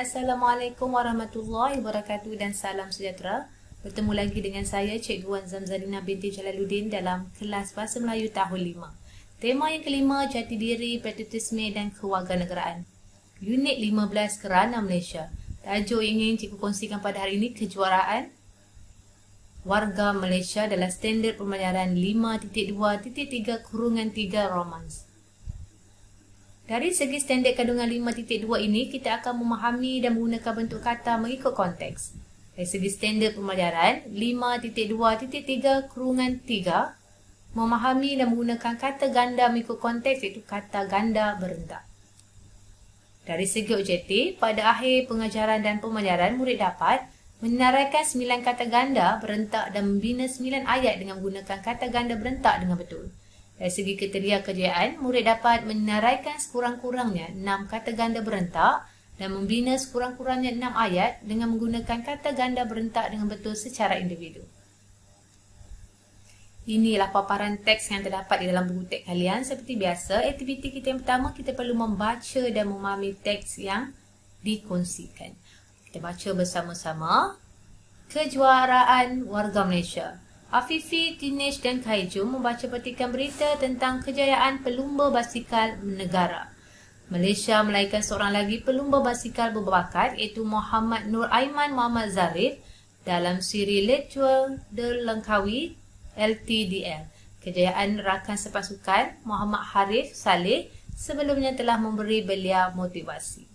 Assalamualaikum warahmatullahi wabarakatuh dan salam sejahtera. Bertemu lagi dengan saya Cikgu Wan Zamzalina binti Jalaluddin dalam kelas Bahasa Melayu tahun 5. Tema yang kelima, jati diri, patriotisme dan kewarganegaraan. Unit 15 Kerana Malaysia. Tajuk yang ingin Cikgu kongsikan pada hari ini, kejuaraan warga Malaysia dalam standard pembelajaran 5.2.3/3 Romans. Dari segi standard kandungan 5.2 ini, kita akan memahami dan menggunakan bentuk kata mengikut konteks. Dari segi standard pembelajaran 5.2.3/3, memahami dan menggunakan kata ganda mengikut konteks, iaitu kata ganda berentak. Dari segi objektif, pada akhir pengajaran dan pembelajaran, murid dapat menaraikan 9 kata ganda berentak dan membina 9 ayat dengan menggunakan kata ganda berentak dengan betul. Dari segi kriteria kejayaan, murid dapat menaraikan sekurang-kurangnya 6 kata ganda berentak dan membina sekurang-kurangnya 6 ayat dengan menggunakan kata ganda berentak dengan betul secara individu. Inilah paparan teks yang terdapat di dalam buku teks kalian. Seperti biasa, aktiviti kita yang pertama, kita perlu membaca dan memahami teks yang dikongsikan. Kita baca bersama-sama. Kejuaraan warga Malaysia. Afifi, Dinesh dan Khaijum membaca petikan berita tentang kejayaan pelumba basikal negara. Malaysia melahirkan seorang lagi pelumba basikal berbakat, iaitu Muhammad Nur Aiman Muhammad Zarif dalam siri Letchworth de Langkawi LTDL. Kejayaan rakan sepasukan Muhammad Harif Saleh sebelumnya telah memberi beliau motivasi.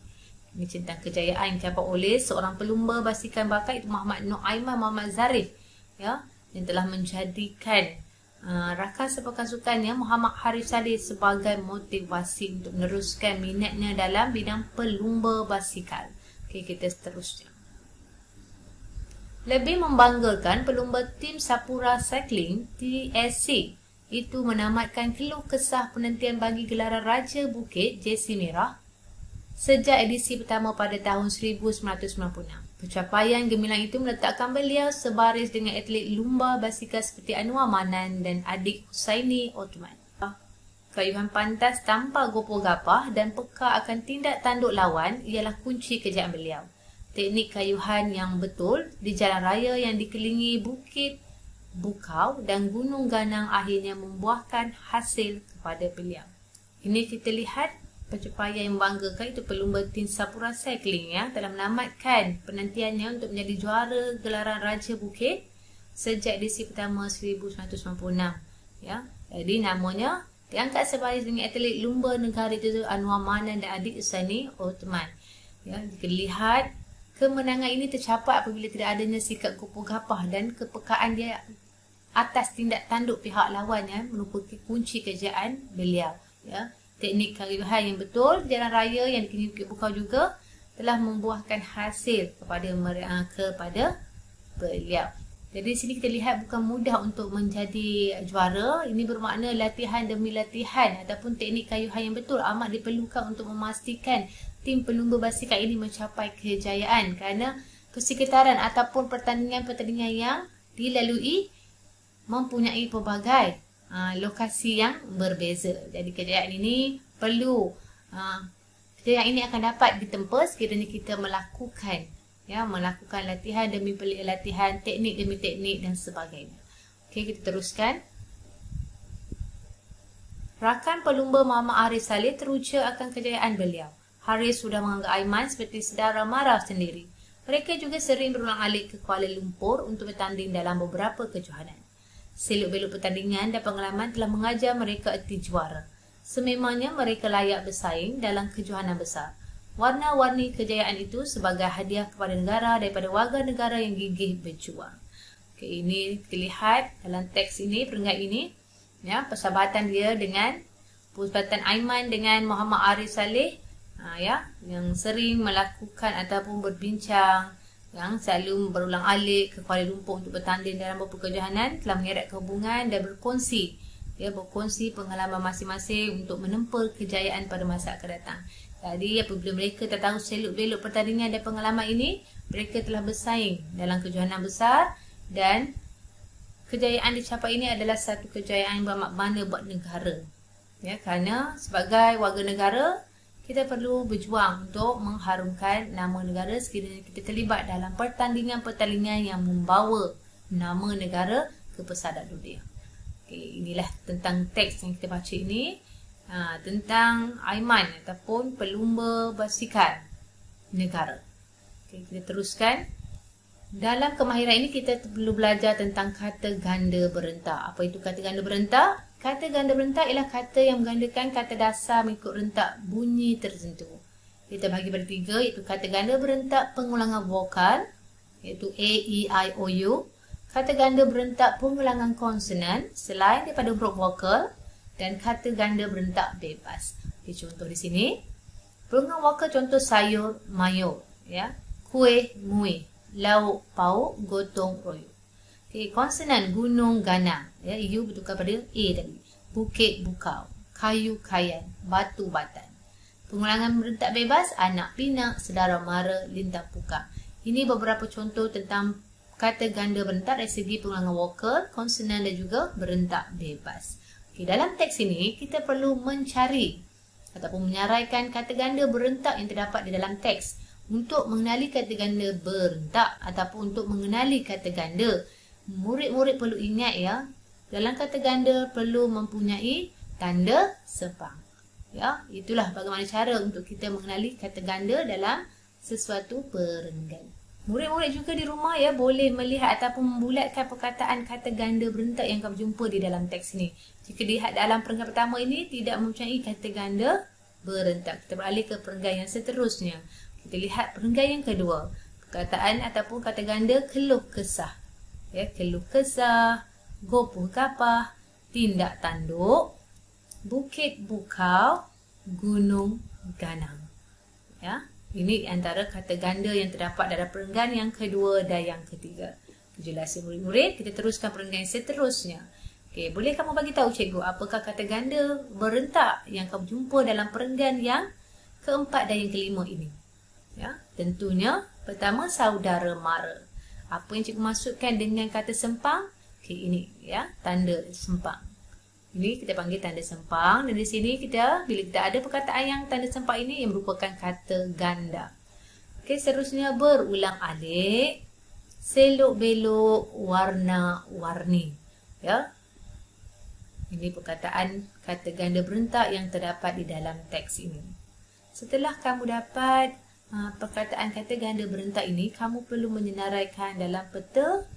Ini tentang kejayaan yang didapat oleh seorang pelumba basikal bakat, iaitu Muhammad Nur Aiman Muhammad Zarif, ya, yang telah menjadikan rakan sepasukannya Muhammad Harif Saleh sebagai motivasi untuk meneruskan minatnya dalam bidang pelumba basikal. Okey, kita seterusnya. Lebih membanggakan, pelumba tim Sapura Cycling TSC itu menamatkan keluh kesah penantian bagi gelaran Raja Bukit JC Merah sejak edisi pertama pada tahun 1996. Pencapaian gemilang itu meletakkan beliau sebaris dengan atlet lumba basikal seperti Anwar Manan dan adik Husaini Othman. Kayuhan pantas tanpa gopoh gapah dan peka akan tindak tanduk lawan ialah kunci kejayaan beliau. Teknik kayuhan yang betul di jalan raya yang dikelilingi bukit, bukau dan gunung ganang akhirnya membuahkan hasil kepada beliau. Ini kita lihat pencapaian yang membanggakan, itu pelumba tim Sapura Cycling yang telah menamatkan penantiannya untuk menjadi juara gelaran Raja Bukit sejak edisi pertama 1996. Ya, jadi namanya diangkat sebagai dengan atlet lumba negara itu Anwar Manan dan adik Husaini Othman. Ya, jika lihat kemenangan ini tercapai apabila tidak adanya sikap gopoh gapah dan kepekaan dia atas tindak tanduk pihak lawan yang merupakan kunci kejayaan beliau. Ya, teknik kayuhan yang betul jalan raya yang dikelilingi bukit bukau juga telah membuahkan hasil kepada beliau. Jadi di sini kita lihat bukan mudah untuk menjadi juara. Ini bermakna latihan demi latihan ataupun teknik kayuhan yang betul amat diperlukan untuk memastikan tim pelumba basikal ini mencapai kejayaan, kerana persekitaran ataupun pertandingan-pertandingan yang dilalui mempunyai pelbagai lokasi yang berbeza. Jadi kejayaan ini perlu kejayaan ini akan dapat ditempa sekiranya kita melakukan latihan demi latihan, teknik demi teknik dan sebagainya. Okey, kita teruskan. Rakan pelumba Muhammad Harif Saleh teruja akan kejayaan beliau. Harif sudah menganggap Aiman seperti saudara mara sendiri. Mereka juga sering berulang-alik ke Kuala Lumpur untuk bertanding dalam beberapa kejohanan. Seluk-beluk pertandingan dan pengalaman telah mengajar mereka erti juara. Sememangnya mereka layak bersaing dalam kejohanan besar. Warna-warni kejayaan itu sebagai hadiah kepada negara daripada warga negara yang gigih berjuang. Okey, ini kita lihat dalam teks ini, peringkat ini, ya, persahabatan dia dengan persahabatan Aiman dengan Muhammad Harif Saleh, yang sering melakukan ataupun berbincang, yang selalu berulang-alik ke Kuala Lumpur untuk bertanding dalam beberapa kejohanan, telah mengeratkan hubungan dan berkongsi pengalaman masing-masing untuk menempa kejayaan pada masa akan datang. Jadi apabila mereka tak tahu seluk-beluk pertandingan dan pengalaman ini, mereka telah bersaing dalam kejohanan besar dan kejayaan dicapai ini adalah satu kejayaan yang beramat bana buat negara. Ya, kerana sebagai warga negara, kita perlu berjuang untuk mengharumkan nama negara sekiranya kita terlibat dalam pertandingan-pertandingan yang membawa nama negara ke pesada dunia. Okay, inilah tentang teks yang kita baca ini, tentang aiman ataupun pelumba basikal negara. Okay, kita teruskan. Dalam kemahiran ini kita perlu belajar tentang kata ganda berentak. Apa itu kata ganda berentak? Kata ganda berentak ialah kata yang menggandakan kata dasar mengikut rentak bunyi tertentu. Kita bagi pada 3, iaitu kata ganda berentak pengulangan vokal, iaitu A, E, I, O, U. Kata ganda berentak pengulangan konsonan selain daripada huruf vokal, dan kata ganda berentak bebas. Okay, contoh di sini. Pengulangan vokal contoh sayur, mayur, ya. Kuih, muih. Lauk, pauk, gotong, royong. Okay, konsonan gunung, ganang. Ya, U bertukar pada A tadi. Bukit, bukau. Kayu, kayan. Batu, batan. Pengulangan berentak bebas, anak pinak, sedara mara, lintang pukang. Ini beberapa contoh tentang kata ganda berentak dari segi pengulangan vokal, konsonan dan juga berentak bebas. Okay, dalam teks ini, kita perlu mencari ataupun menyaraikan kata ganda berentak yang terdapat di dalam teks. Untuk mengenali kata ganda berentak ataupun untuk mengenali kata ganda, murid-murid perlu ingat ya, dalam kata ganda perlu mempunyai tanda sempang. Ya, itulah bagaimana cara untuk kita mengenali kata ganda dalam sesuatu perenggan. Murid-murid juga di rumah ya boleh melihat ataupun membulatkan perkataan kata ganda berentak yang kamu jumpa di dalam teks ini. Jika dilihat dalam perenggan pertama ini tidak mempunyai kata ganda berentak, kita beralih ke perenggan yang seterusnya. Kita lihat perenggan yang kedua. Perkataan ataupun kata ganda keluh kesah. Ya, keluh kesah, gopoh kapah, tindak tanduk, bukit bukau, gunung ganang. Ya, ini antara kata ganda yang terdapat dalam perenggan yang kedua dan yang ketiga. Kejelasan murid-murid, kita teruskan perenggan yang seterusnya. Okey, boleh kamu bagi tahu cikgu apakah kata ganda berentak yang kamu jumpa dalam perenggan yang keempat dan yang kelima ini? Ya, tentunya pertama saudara mara. Apa yang cikgu maksudkan dengan kata sempang? Okey, ini ya, tanda sempang. Ini kita panggil tanda sempang, dan di sini kita bila kita ada perkataan yang tanda sempang ini yang merupakan kata ganda. Okey, seterusnya berulang-alik, selok-belok, warna-warni. Ya. Ini perkataan kata ganda berentak yang terdapat di dalam teks ini. Setelah kamu dapat perkataan kata ganda berentak ini, kamu perlu menyenaraikan dalam peta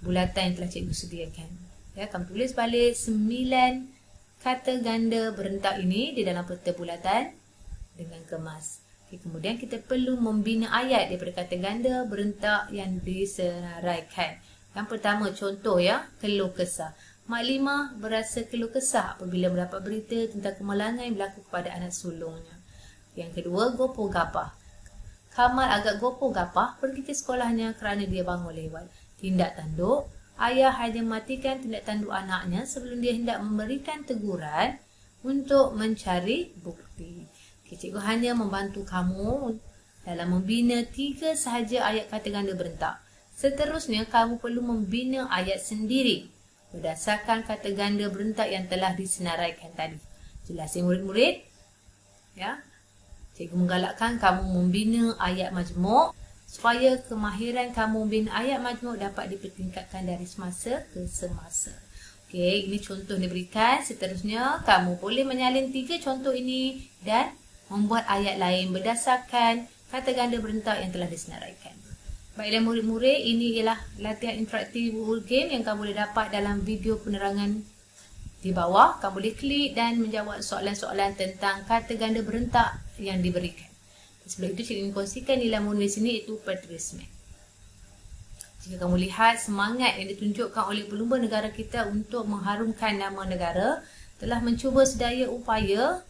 bulatan yang telah cikgu sediakan. Ya, kamu tulis balik 9 kata ganda berentak ini di dalam peta bulatan dengan kemas. Okay, kemudian kita perlu membina ayat daripada kata ganda berentak yang disenaraikan. Yang pertama contoh ya, keluh kesah. Mak Limah berasa keluh kesah apabila mendapat berita tentang kemalangan yang berlaku kepada anak sulungnya. Yang kedua, gopoh gapah. Kamal agak gopoh gapah pergi ke sekolahnya kerana dia bangun lewat. Tindak tanduk, ayah hanya matikan tindak tanduk anaknya sebelum dia hendak memberikan teguran untuk mencari bukti. Okay, cikgu hanya membantu kamu dalam membina 3 sahaja ayat kata ganda berentak. Seterusnya, kamu perlu membina ayat sendiri berdasarkan kata ganda berentak yang telah disenaraikan tadi. Jelasin murid-murid. Ya. Cikgu menggalakkan kamu membina ayat majmuk supaya kemahiran kamu membina ayat majmuk dapat dipertingkatkan dari semasa ke semasa. Okey, ini contoh yang diberikan. Seterusnya, kamu boleh menyalin 3 contoh ini dan membuat ayat lain berdasarkan kata ganda berentak yang telah disenaraikan. Baiklah murid-murid, ini ialah latihan interaktif word game yang kamu boleh dapat dalam video penerangan di bawah. Kamu boleh klik dan menjawab soalan-soalan tentang kata ganda berentak yang diberikan. Sebelum itu, cikgu ingin kongsikan nilai di sini iaitu patriotisme. Jika kamu lihat semangat yang ditunjukkan oleh pelumba negara kita untuk mengharumkan nama negara, telah mencuba sedaya upaya,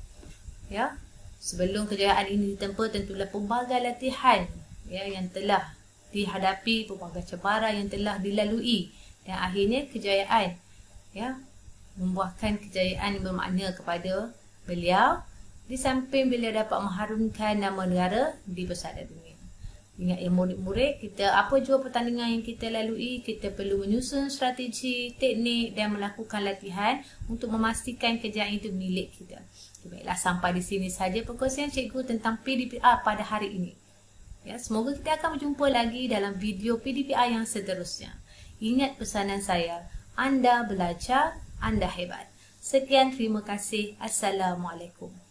ya, sebelum kejayaan ini ditempa tentulah pelbagai latihan ya, yang telah dihadapi, pelbagai cabaran yang telah dilalui, dan akhirnya kejayaan ya, membuahkan kejayaan yang bermakna kepada beliau. Di samping beliau dapat mengharumkan nama negara di pesada dunia. Ingat ya murid-murid, kita apa jua pertandingan yang kita lalui, kita perlu menyusun strategi, teknik dan melakukan latihan untuk memastikan kejayaan itu milik kita. Baiklah, sampai di sini saja perkongsian cikgu tentang PDPR pada hari ini. Ya, semoga kita akan berjumpa lagi dalam video PDPR yang seterusnya. Ingat pesanan saya, anda belajar, anda hebat. Sekian, terima kasih. Assalamualaikum.